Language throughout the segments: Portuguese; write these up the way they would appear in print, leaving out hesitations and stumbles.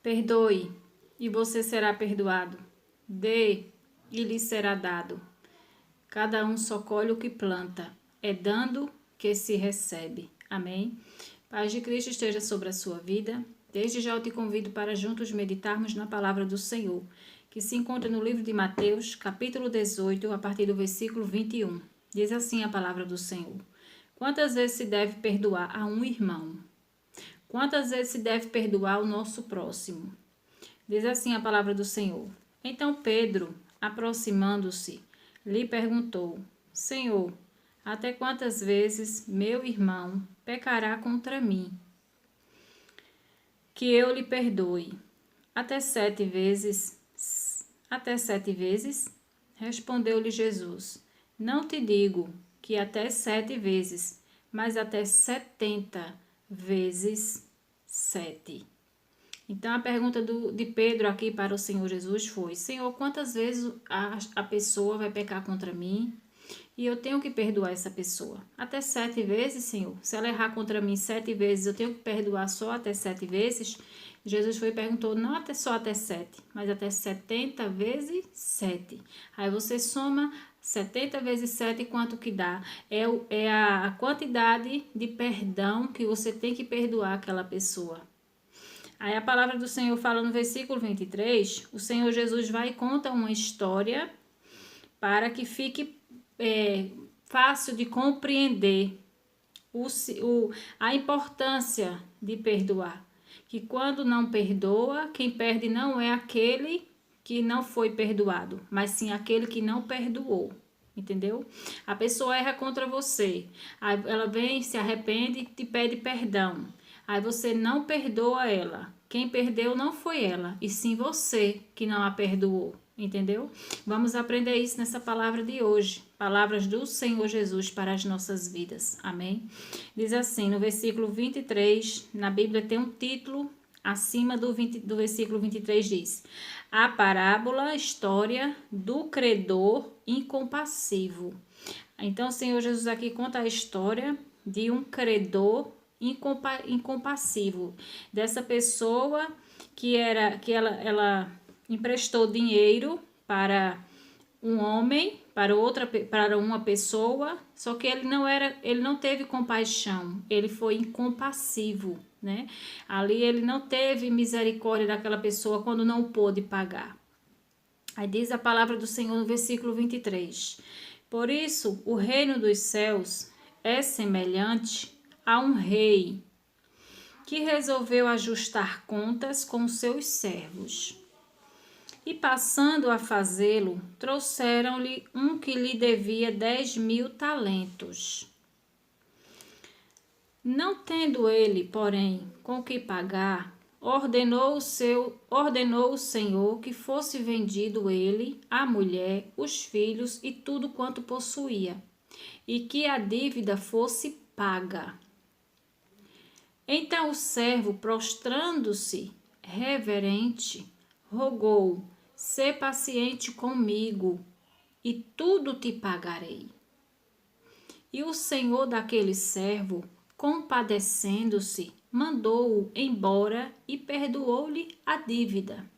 Perdoe, e você será perdoado. Dê, e lhe será dado. Cada um só colhe o que planta. É dando que se recebe. Amém? Paz de Cristo esteja sobre a sua vida. Desde já eu te convido para juntos meditarmos na palavra do Senhor, que se encontra no livro de Mateus, capítulo 18, a partir do versículo 21. Diz assim a palavra do Senhor: Quantas vezes se deve perdoar a um irmão? Quantas vezes se deve perdoar o nosso próximo? Diz assim a palavra do Senhor. Então Pedro, aproximando-se, lhe perguntou: Senhor, até quantas vezes meu irmão pecará contra mim, que eu lhe perdoe? Até 7 vezes? Até 7 vezes? Respondeu-lhe Jesus: Não te digo que até 7 vezes, mas até 70 vezes 7. Então, a pergunta de Pedro aqui para o Senhor Jesus foi: Senhor, quantas vezes a pessoa vai pecar contra mim e eu tenho que perdoar essa pessoa? Até 7 vezes, Senhor? Se ela errar contra mim 7 vezes, eu tenho que perdoar só até 7 vezes? Jesus foi e perguntou: não até só até 7, mas até 70 vezes 7. Aí você soma 70 vezes 7, quanto que dá? É a quantidade de perdão que você tem que perdoar aquela pessoa. Aí a palavra do Senhor fala no versículo 23, o Senhor Jesus vai e conta uma história para que fique fácil de compreender a importância de perdoar. Que quando não perdoa, quem perde não é aquele que não foi perdoado, mas sim aquele que não perdoou. Entendeu? A pessoa erra contra você, aí ela vem, se arrepende e te pede perdão. Aí você não perdoa ela. Quem perdeu não foi ela, e sim você que não a perdoou. Entendeu? Vamos aprender isso nessa palavra de hoje. Palavras do Senhor Jesus para as nossas vidas. Amém? Diz assim, no versículo 23, na Bíblia tem um título acima do versículo 23, diz: A parábola, história do credor incompassivo. Então, o Senhor Jesus aqui conta a história de um credor incompassivo, dessa pessoa que ela emprestou dinheiro para um homem, para uma pessoa, só que ele não teve compaixão, ele foi incompassivo, né? Ali ele não teve misericórdia daquela pessoa quando não pôde pagar. Aí diz a palavra do Senhor no versículo 23: Por isso, o reino dos céus é semelhante a um rei que resolveu ajustar contas com seus servos. E passando a fazê-lo, trouxeram-lhe um que lhe devia 10.000 talentos. Não tendo ele, porém, com que pagar, ordenou o Senhor que fosse vendido ele, a mulher, os filhos e tudo quanto possuía, e que a dívida fosse paga. Então o servo, prostrando-se, reverente, rogou: Sê paciente comigo, e tudo te pagarei. E o senhor daquele servo, compadecendo-se, mandou-o embora e perdoou-lhe a dívida.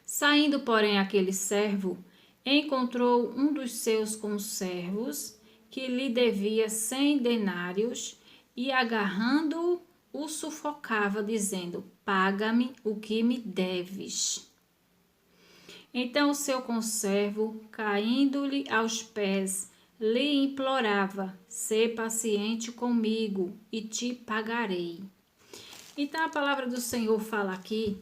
Saindo, porém, aquele servo, encontrou um dos seus conservos, que lhe devia 100 denários, e agarrando-o, o sufocava, dizendo: Paga-me o que me deves. Então o seu conservo, caindo-lhe aos pés, lhe implorava: Sê paciente comigo e te pagarei. Então a palavra do Senhor fala aqui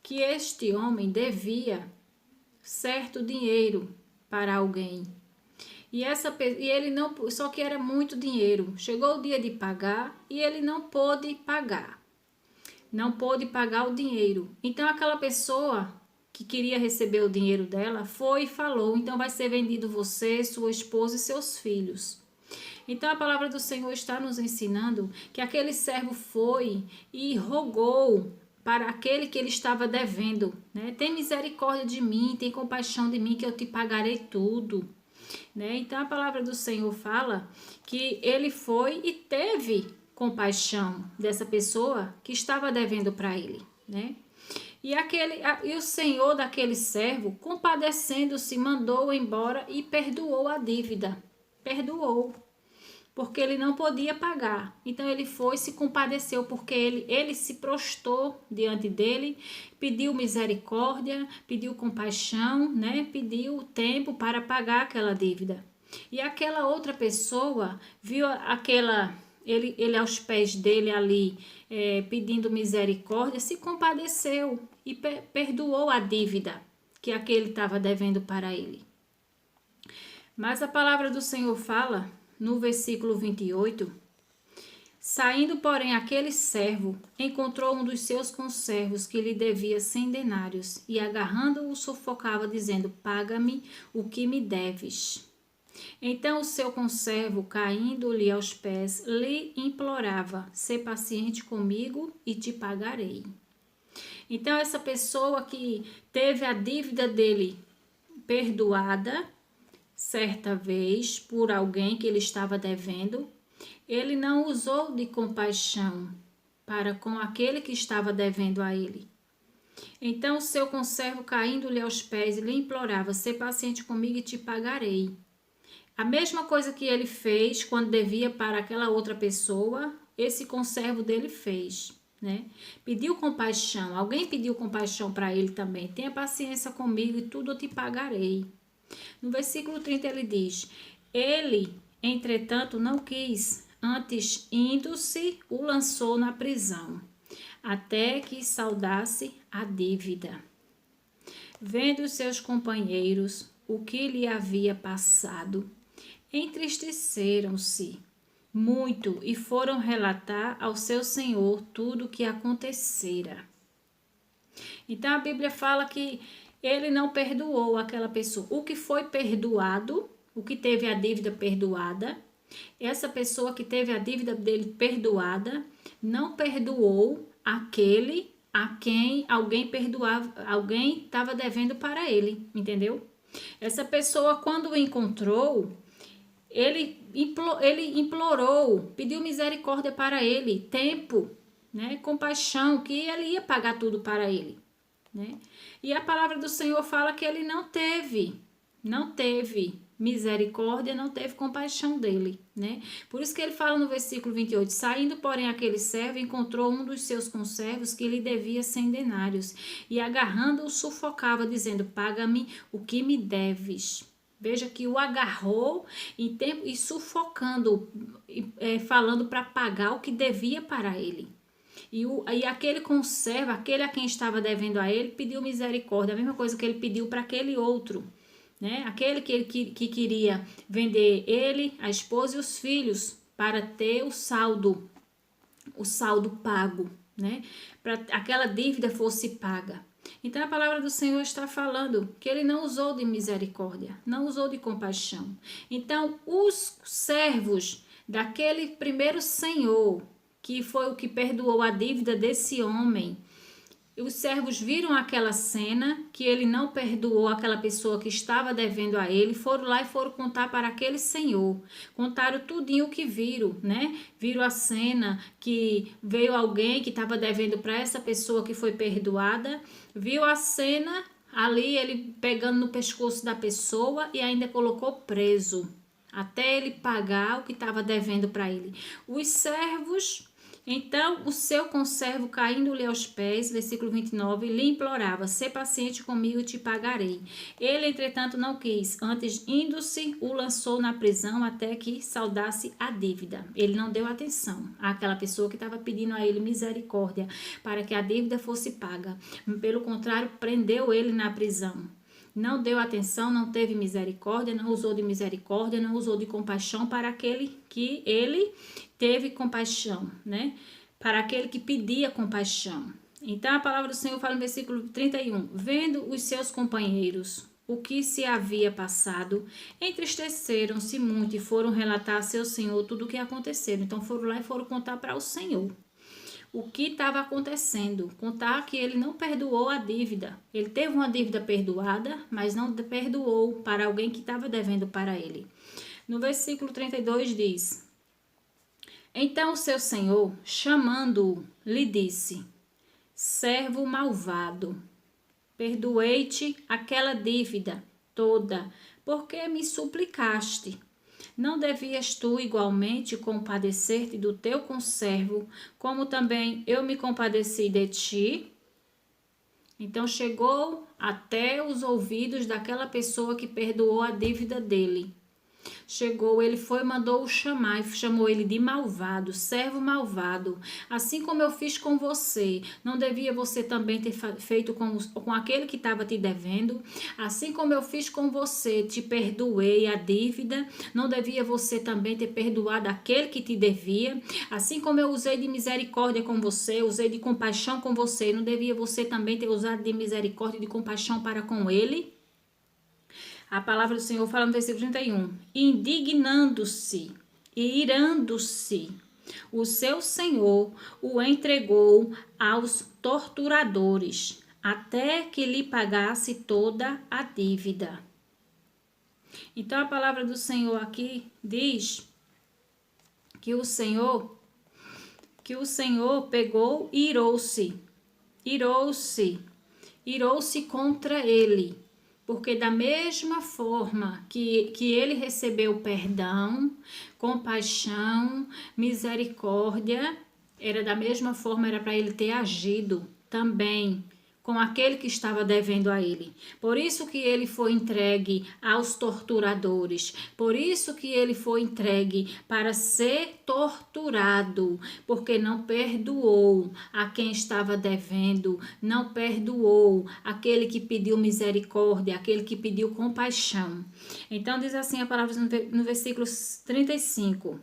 que este homem devia certo dinheiro para alguém. E ele não, só que era muito dinheiro. Chegou o dia de pagar e ele não pôde pagar. Não pôde pagar o dinheiro. Então aquela pessoa que queria receber o dinheiro dela foi e falou: então vai ser vendido você, sua esposa e seus filhos. Então a palavra do Senhor está nos ensinando que aquele servo foi e rogou para aquele que ele estava devendo, né? Tem misericórdia de mim, tem compaixão de mim, que eu te pagarei tudo, né? Então a palavra do Senhor fala que ele foi e teve compaixão dessa pessoa que estava devendo para ele, né? E o senhor daquele servo, compadecendo-se, mandou-o embora e perdoou a dívida. Perdoou, porque ele não podia pagar. Então ele foi, se compadeceu, porque ele se prostrou diante dele, pediu misericórdia, pediu compaixão, né? Pediu tempo para pagar aquela dívida. E aquela outra pessoa viu ele aos pés dele ali, pedindo misericórdia, se compadeceu e perdoou a dívida que aquele estava devendo para ele. Mas a palavra do Senhor fala no versículo 28, saindo, porém, aquele servo, encontrou um dos seus conservos que lhe devia 100 denários e agarrando-o sufocava, dizendo, paga-me o que me deves. Então o seu conservo, caindo-lhe aos pés, lhe implorava, sê paciente comigo e te pagarei. Então essa pessoa que teve a dívida dele perdoada, certa vez, por alguém que ele estava devendo, ele não usou de compaixão para com aquele que estava devendo a ele. Então o seu conservo, caindo-lhe aos pés, lhe implorava, sê paciente comigo e te pagarei. A mesma coisa que ele fez quando devia para aquela outra pessoa, esse conservo dele fez, né? Pediu compaixão, alguém pediu compaixão para ele também. Tenha paciência comigo e tudo eu te pagarei. No versículo 30 ele diz, ele, entretanto, não quis, antes indo-se, o lançou na prisão, até que saudasse a dívida. Vendo os seus companheiros o que lhe havia passado, entristeceram-se muito e foram relatar ao seu senhor tudo o que acontecera. Então a Bíblia fala que ele não perdoou aquela pessoa. O que foi perdoado, o que teve a dívida perdoada, essa pessoa que teve a dívida dele perdoada, não perdoou aquele a quem alguém perdoava, alguém estava devendo para ele, entendeu? Essa pessoa, quando o encontrou, ele implorou, pediu misericórdia para ele, tempo, né, compaixão, que ele ia pagar tudo para ele, né? E a palavra do Senhor fala que ele não teve misericórdia, não teve compaixão dele, né? Por isso que ele fala no versículo 28, saindo, porém, aquele servo encontrou um dos seus conservos que lhe devia 100 denários e agarrando-o sufocava, dizendo, paga-me o que me deves. Veja que o agarrou e sufocando, falando para pagar o que devia para ele. E aquele conservo, aquele a quem estava devendo a ele, pediu misericórdia, a mesma coisa que ele pediu para aquele outro, né? Aquele que queria vender ele, a esposa e os filhos para ter o saldo pago, né? Para aquela dívida fosse paga. Então a palavra do Senhor está falando que ele não usou de misericórdia, não usou de compaixão. Então os servos daquele primeiro senhor, que foi o que perdoou a dívida desse homem, os servos viram aquela cena, que ele não perdoou aquela pessoa que estava devendo a ele, foram lá e foram contar para aquele senhor. Contaram tudinho o que viram, né? Viram a cena que veio alguém que estava devendo para essa pessoa que foi perdoada, viu a cena ali, ele pegando no pescoço da pessoa e ainda colocou preso, até ele pagar o que estava devendo para ele. Os servos... Então o seu conservo, caindo-lhe aos pés, versículo 29, lhe implorava, sê paciente comigo e te pagarei. Ele, entretanto, não quis, antes indo-se, o lançou na prisão até que saudasse a dívida. Ele não deu atenção àquela pessoa que estava pedindo a ele misericórdia para que a dívida fosse paga. Pelo contrário, prendeu ele na prisão. Não deu atenção, não teve misericórdia, não usou de misericórdia, não usou de compaixão para aquele que ele teve compaixão, né? Para aquele que pedia compaixão. Então a palavra do Senhor fala no versículo 31, vendo os seus companheiros o que se havia passado, entristeceram-se muito e foram relatar a seu senhor tudo o que aconteceu. Então foram lá e foram contar para o Senhor o que estava acontecendo, contar que ele não perdoou a dívida. Ele teve uma dívida perdoada, mas não perdoou para alguém que estava devendo para ele. No versículo 32 diz, então o seu senhor, chamando-o, lhe disse, servo malvado, perdoei-te aquela dívida toda, porque me suplicaste. Não devias tu igualmente compadecer-te do teu conservo, como também eu me compadeci de ti? Então chegou até os ouvidos daquela pessoa que perdoou a dívida dele. Chegou, ele foi, mandou-o chamar e chamou ele de malvado, servo malvado. Assim como eu fiz com você, não devia você também ter feito com aquele que estava te devendo? Assim como eu fiz com você, te perdoei a dívida, não devia você também ter perdoado aquele que te devia? Assim como eu usei de misericórdia com você, usei de compaixão com você, não devia você também ter usado de misericórdia e de compaixão para com ele? A palavra do Senhor fala no versículo 31. Indignando-se e irando-se, o seu Senhor o entregou aos torturadores, até que lhe pagasse toda a dívida. Então a palavra do Senhor aqui diz que o Senhor pegou e irou-se contra ele. Porque da mesma forma que ele recebeu perdão, compaixão, misericórdia, da mesma forma era para ele ter agido também com aquele que estava devendo a ele. Por isso que ele foi entregue aos torturadores. Por isso que ele foi entregue para ser torturado, porque não perdoou a quem estava devendo, não perdoou aquele que pediu misericórdia, aquele que pediu compaixão. Então diz assim a palavra no versículo 35.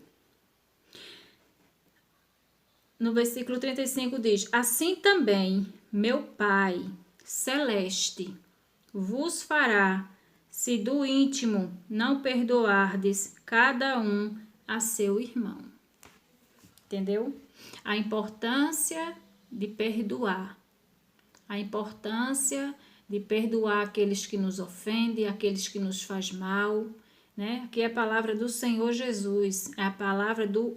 No versículo 35 diz: assim também meu Pai celeste vos fará, se do íntimo não perdoardes cada um a seu irmão. Entendeu? A importância de perdoar. A importância de perdoar aqueles que nos ofendem, aqueles que nos faz mal, né? Aqui é a palavra do Senhor Jesus, é a palavra do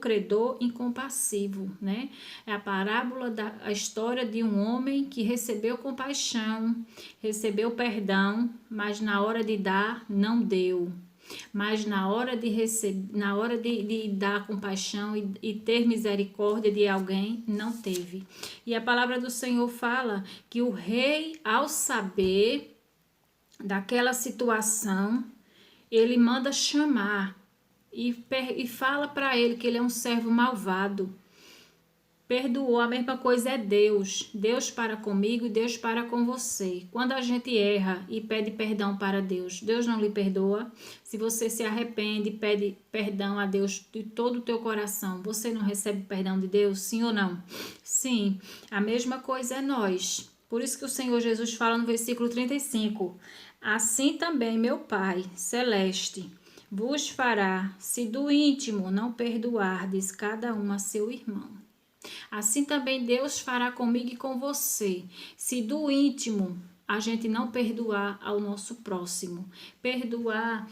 credor incompassivo, né? É a parábola a história de um homem que recebeu compaixão, recebeu perdão, mas na hora de dar, não deu. Mas na hora de receber, na hora de dar compaixão e ter misericórdia de alguém, não teve. E a palavra do Senhor fala que o rei, ao saber daquela situação, ele manda chamar e fala para ele que ele é um servo malvado. Perdoou, a mesma coisa é Deus. Deus para comigo e Deus para com você. Quando a gente erra e pede perdão para Deus, Deus não lhe perdoa. Se você se arrepende e pede perdão a Deus de todo o teu coração, você não recebe perdão de Deus? Sim ou não? Sim, a mesma coisa é nós. Por isso que o Senhor Jesus fala no versículo 35. Assim também meu Pai celeste vos fará, se do íntimo não perdoardes cada um a seu irmão. Assim também Deus fará comigo e com você, se do íntimo a gente não perdoar ao nosso próximo, perdoar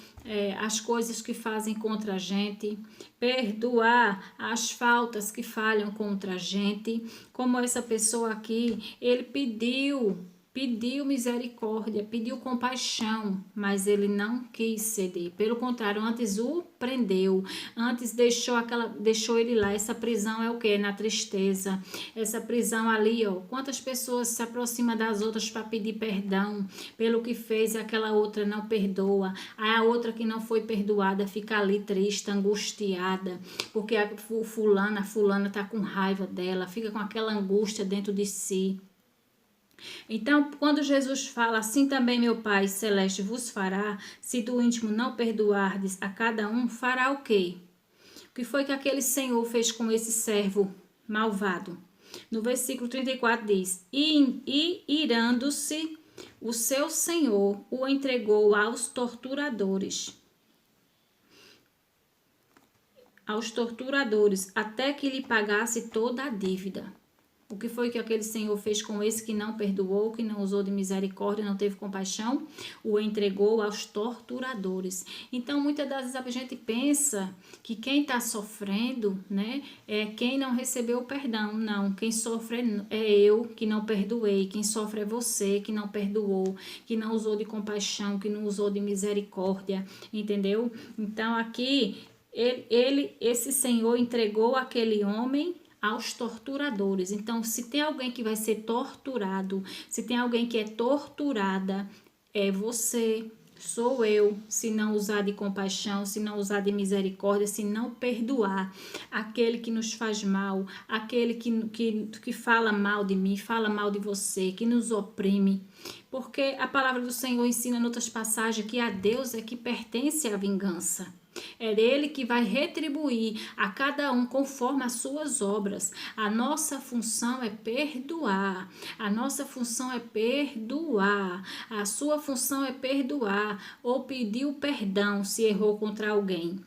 as coisas que fazem contra a gente, perdoar as faltas que falham contra a gente, como essa pessoa aqui, ele pediu misericórdia, pediu compaixão, mas ele não quis ceder. Pelo contrário, antes o prendeu, antes deixou ele lá. Essa prisão é o quê? Na tristeza. Essa prisão ali, ó. Quantas pessoas se aproximam das outras para pedir perdão pelo que fez e aquela outra não perdoa. Aí a outra que não foi perdoada fica ali triste, angustiada, porque a fulana tá com raiva dela, fica com aquela angústia dentro de si. Então, quando Jesus fala, assim também meu Pai celeste vos fará, se do íntimo não perdoardes a cada um, fará o quê? O que foi que aquele Senhor fez com esse servo malvado? No versículo 34 diz, e irando-se, o seu Senhor o entregou aos torturadores, até que lhe pagasse toda a dívida. O que foi que aquele Senhor fez com esse que não perdoou, que não usou de misericórdia, não teve compaixão? O entregou aos torturadores. Então, muitas das vezes a gente pensa que quem está sofrendo, né, é quem não recebeu o perdão. Não, quem sofre é eu que não perdoei. Quem sofre é você que não perdoou, que não usou de compaixão, que não usou de misericórdia, entendeu? Então, aqui, esse Senhor entregou aquele homem aos torturadores. Então, se tem alguém que vai ser torturado, se tem alguém que é torturada, é você, sou eu, se não usar de compaixão, se não usar de misericórdia, se não perdoar aquele que nos faz mal, aquele que fala mal de mim, fala mal de você, que nos oprime. Porque a palavra do Senhor ensina em outras passagens que a Deus é que pertence a vingança. É Ele que vai retribuir a cada um conforme as suas obras. A nossa função é perdoar. A nossa função é perdoar. A sua função é perdoar ou pedir o perdão se errou contra alguém.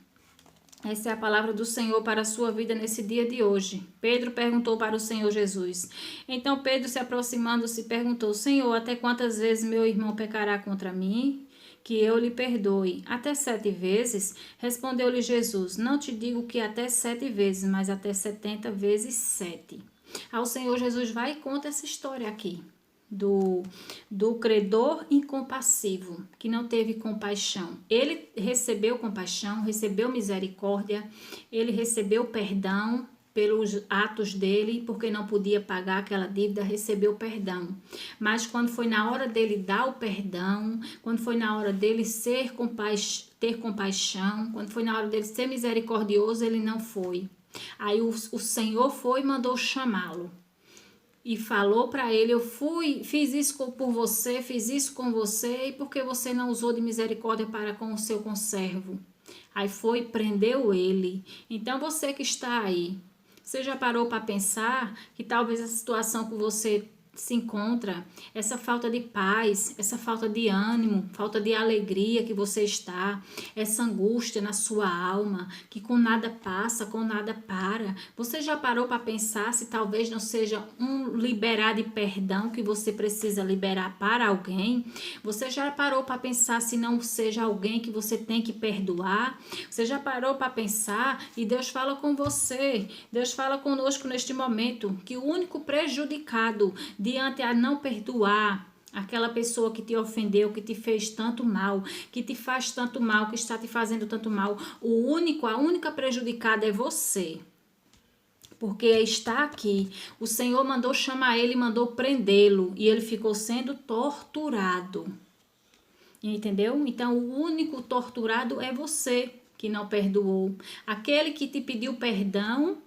Essa é a palavra do Senhor para a sua vida nesse dia de hoje. Pedro perguntou para o Senhor Jesus. Então Pedro, se aproximando-se, perguntou: Senhor, até quantas vezes meu irmão pecará contra mim? Que eu lhe perdoe. Até 7 vezes? Respondeu-lhe Jesus: Não te digo que até 7 vezes, mas até 70 vezes 7. Ao Senhor Jesus vai e conta essa história aqui. Do credor incompassivo, que não teve compaixão. Ele recebeu compaixão, recebeu misericórdia, ele recebeu perdão pelos atos dele, porque não podia pagar aquela dívida, recebeu perdão. Mas quando foi na hora dele dar o perdão, quando foi na hora dele ter compaixão, quando foi na hora dele ser misericordioso, ele não foi. Aí o Senhor foi e mandou chamá-lo. E falou para ele: eu fiz isso por você, fiz isso com você, e porque você não usou de misericórdia para com o seu conservo. Aí foi e prendeu ele. Então você que está aí, você já parou para pensar que talvez a situação que você se encontra, essa falta de paz, essa falta de ânimo, falta de alegria que você está, essa angústia na sua alma, que com nada passa, com nada para. Você já parou para pensar se talvez não seja um liberar de perdão que você precisa liberar para alguém? Você já parou para pensar se não seja alguém que você tem que perdoar? Você já parou para pensar? E Deus fala com você, Deus fala conosco neste momento, que o único prejudicado diante a não perdoar aquela pessoa que te ofendeu, que te fez tanto mal, que te faz tanto mal, que está te fazendo tanto mal, a única prejudicada é você. Porque está aqui, o Senhor mandou chamar ele, mandou prendê-lo, e ele ficou sendo torturado. Entendeu? Então, o único torturado é você que não perdoou. Aquele que te pediu perdão,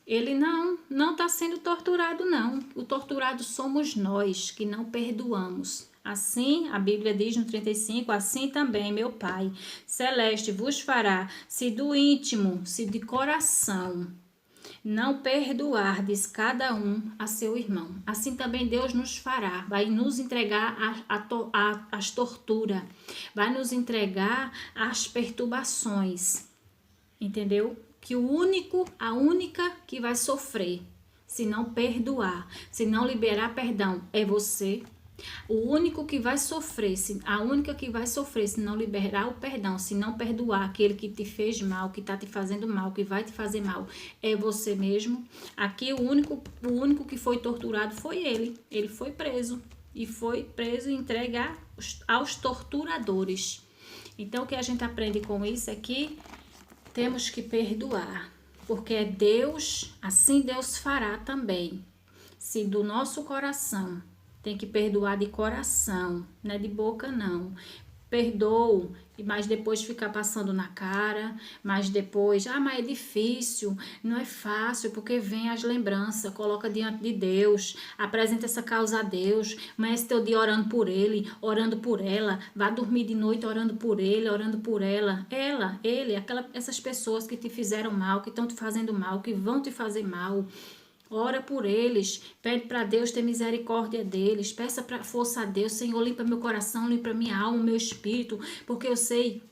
ele não está sendo torturado, não. O torturado somos nós, que não perdoamos. Assim, a Bíblia diz no 35, assim também meu Pai Celeste vos fará, se do íntimo, se de coração, não perdoardes cada um a seu irmão. Assim também Deus nos fará, vai nos entregar as torturas, vai nos entregar as perturbações, entendeu? Que a única que vai sofrer, se não perdoar, se não liberar perdão, é você. O único que vai sofrer, a única que vai sofrer se não liberar o perdão, se não perdoar aquele que te fez mal, que está te fazendo mal, que vai te fazer mal, é você mesmo. Aqui o único que foi torturado foi ele. Ele foi preso e entregue aos torturadores. Então o que a gente aprende com isso é que temos que perdoar, porque é Deus, assim Deus fará também. Se do nosso coração, tem que perdoar de coração, não é de boca não. Perdoo, mas depois ficar passando na cara, mas depois, mas é difícil, não é fácil, porque vem as lembranças, coloca diante de Deus, apresenta essa causa a Deus, amanhece teu dia orando por ele, orando por ela, vá dormir de noite orando por ele, orando por ela, essas pessoas que te fizeram mal, que estão te fazendo mal, que vão te fazer mal. Ora por eles, pede para Deus ter misericórdia deles, peça para força a Deus, Senhor, limpa meu coração, limpa minha alma, meu espírito, porque eu sei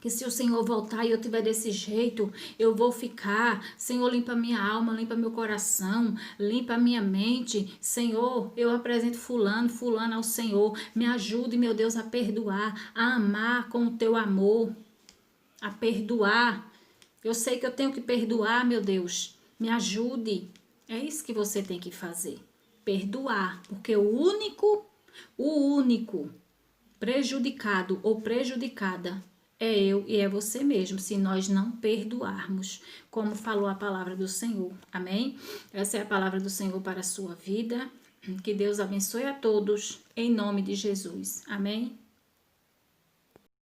Que se o Senhor voltar e eu tiver desse jeito, eu vou ficar. Senhor, limpa minha alma, limpa meu coração, limpa minha mente. Senhor, eu apresento fulano ao Senhor. Me ajude, meu Deus, a perdoar, a amar com o teu amor, a perdoar. Eu sei que eu tenho que perdoar, meu Deus. Me ajude. É isso que você tem que fazer. Perdoar, porque o único prejudicado ou prejudicada é eu e é você mesmo, se nós não perdoarmos, como falou a palavra do Senhor. Amém? Essa é a palavra do Senhor para a sua vida. Que Deus abençoe a todos, em nome de Jesus. Amém?